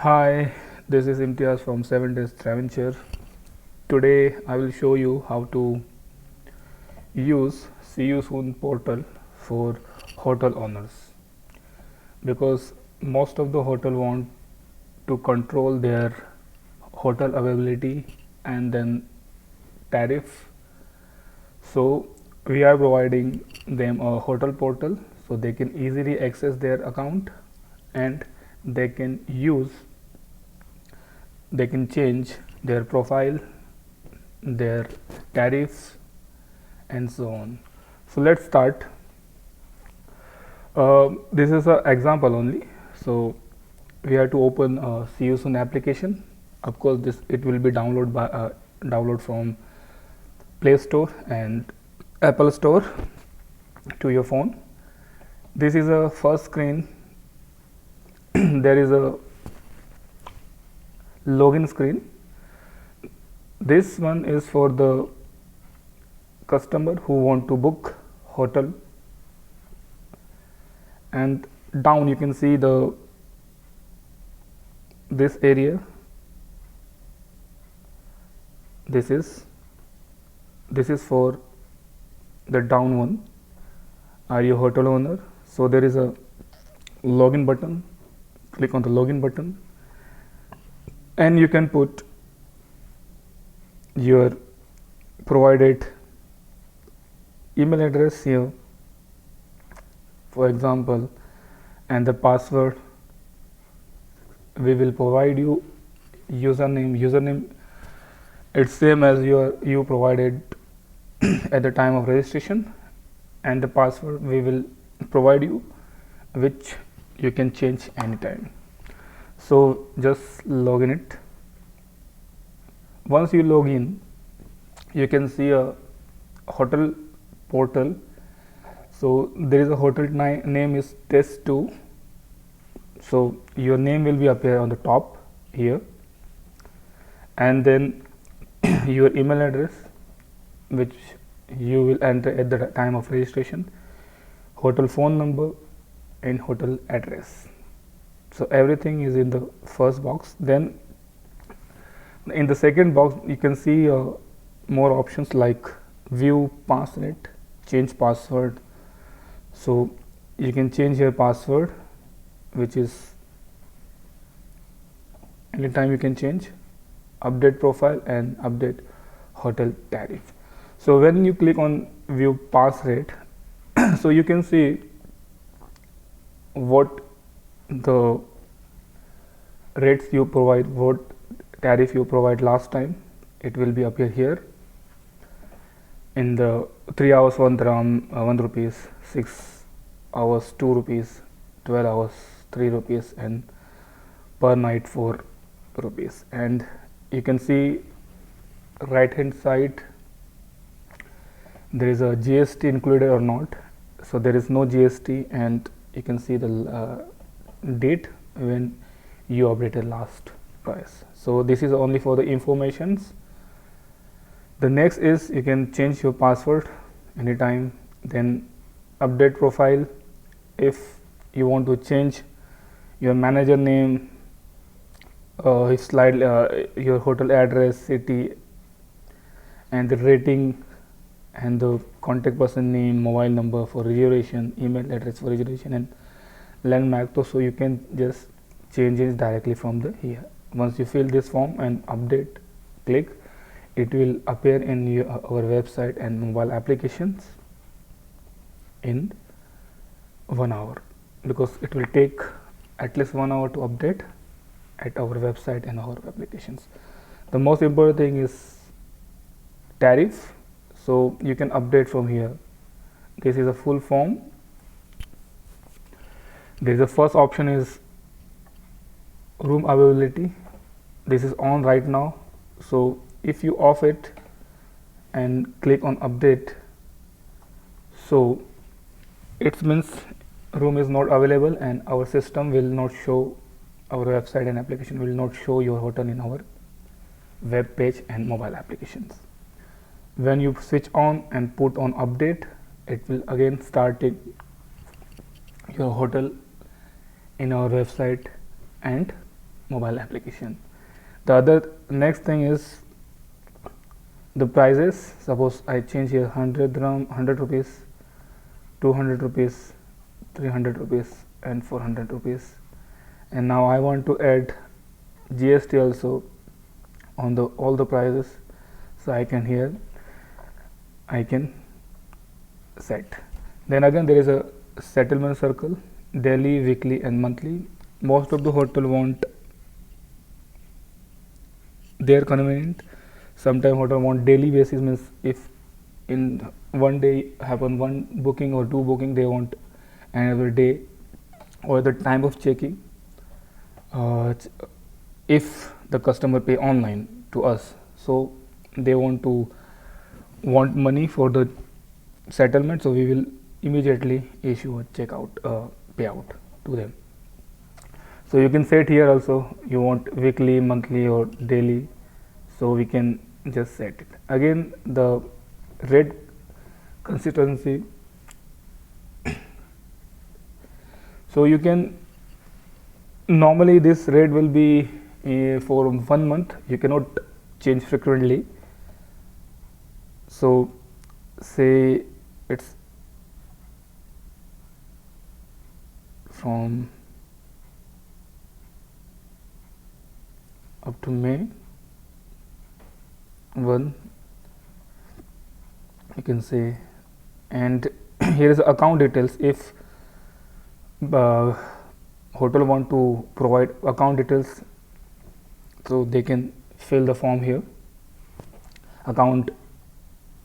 Hi, this is Imtiaz from 7 Days Traventure. Today I will show you how to use SeeYuSoon portal for hotel owners, because most of the hotel want to control their hotel availability and then tariff. So we are providing them a hotel portal so they can easily access their account, and they can use they can change their profile, their tariffs, and so on. So let's start. This is an example only. So we have to open a SeeYuSoon application. Of course, this it will be download from Play Store and Apple Store to your phone. This is a first screen. There is a login screen. This one is for the customer who want to book hotel, and down you can see this area. This is for the down one. Are you a hotel owner? So there is a login button. Click on the login button, and you can put your provided email address here, for example, and the password. We will provide you username. It's same as you provided at the time of registration, and the password we will provide you, which you can change anytime. So just log in it. Once you log in, you can see a hotel portal. So there is a hotel name is test 2. So your name will be appear on the top here, and then your email address, which you will enter at the time of registration, hotel phone number, and hotel address. So everything is in the first box. Then in the second box you can see more options like view password, change password. So you can change your password, which is anytime you can change, update profile, and update hotel tariff. So when you click on view pass rate, so you can see what the rates you provide, what tariff you provide last time. It will be appear here. In the 3 hours 1 dirham 1 rupees, 6 hours 2 rupees, 12 hours 3 rupees, and per night 4 rupees. And you can see right hand side there is a GST included or not. So there is no GST, and you can see the date when you updated last price. So this is only for the informations. The next is you can change your password anytime. Then update profile. If you want to change your manager name, your hotel address, city, and the rating, and the contact person name, mobile number for reservation, email address for reservation, and landmark. So you can just change it directly from the here. Once you fill this form and update, click, it will appear in our website and mobile applications in 1 hour, because it will take at least 1 hour to update at our website and our applications. The most important thing is tariff. So you can update from here. This is a full form. There is the first option is room availability. This is on right now. So if you off it and click on update, so it means room is not available, and our system will not show, our website and application will not show your hotel in our web page and mobile applications. When you switch on and put on update, it will again start your hotel in our website and mobile application. The other next thing is the prices. Suppose I change here 100 dirham, 100 rupees, 200 rupees, 300 rupees and 400 rupees, and now I want to add GST also on the all the prices. So I can here I can set. Then again there is a settlement circle, daily, weekly and monthly. Most of the hotel want their convenient. Sometimes hotel want daily basis, means if in one day happen one booking or two booking, they want another day or the time of checking. If the customer pay online to us, so they want money for the settlement, so we will immediately issue a checkout payout to them. So you can set here also you want weekly, monthly or daily, so we can just set it. Again the rate consistency, so you can normally this rate will be for 1 month, you cannot change frequently. So say it's from up to May 1, you can say, and here is account details. If hotel want to provide account details, so they can fill the form here, account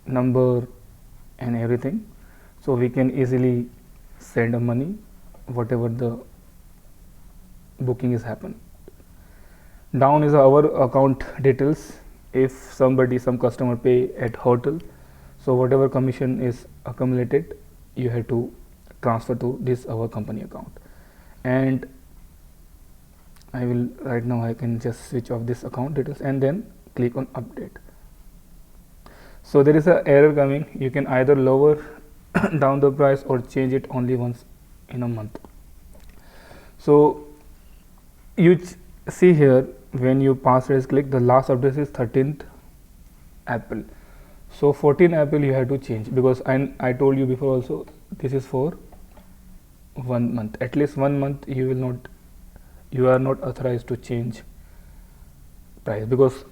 number and everything, so we can easily send the money whatever the booking is happen. Down is our account details. If some customer pay at hotel, so whatever commission is accumulated, you have to transfer to this our company account. And I will right now I can just switch off this account details and then click on update. So there is a error coming, you can either lower down the price or change it only once in a month. So you see here when you password click, the last update is 13th April. So 14 April you have to change, because I told you before also this is for 1 month, at least 1 month you are not authorized to change price, because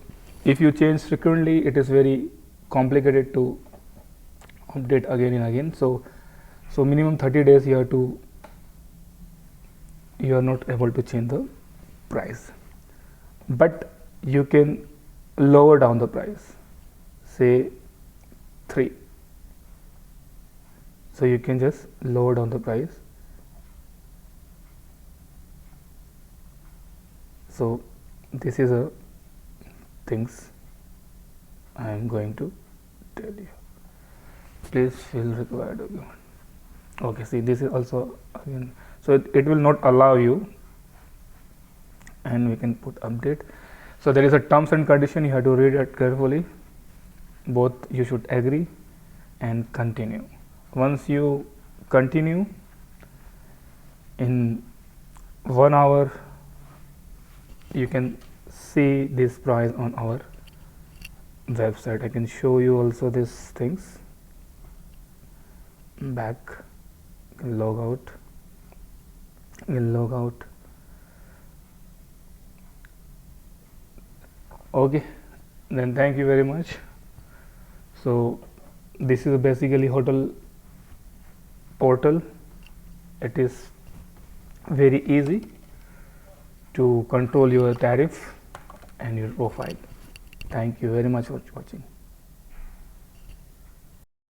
if you change frequently it is very complicated to update again and again. So minimum 30 days you are not able to change the price, but you can lower down the price, say 3, so you can just lower down the price. So this is a things I am going to tell you. Please fill required document. Okay, see this is also again, so it will not allow you, and we can put update. So there is a terms and condition, you have to read it carefully. Both you should agree and continue. Once you continue, in 1 hour you can see this price on our website. I can show you also these things. Back, log out, log out. Okay, then thank you very much. So this is basically hotel portal. It is very easy to control your tariff and your profile. Thank you very much for watching.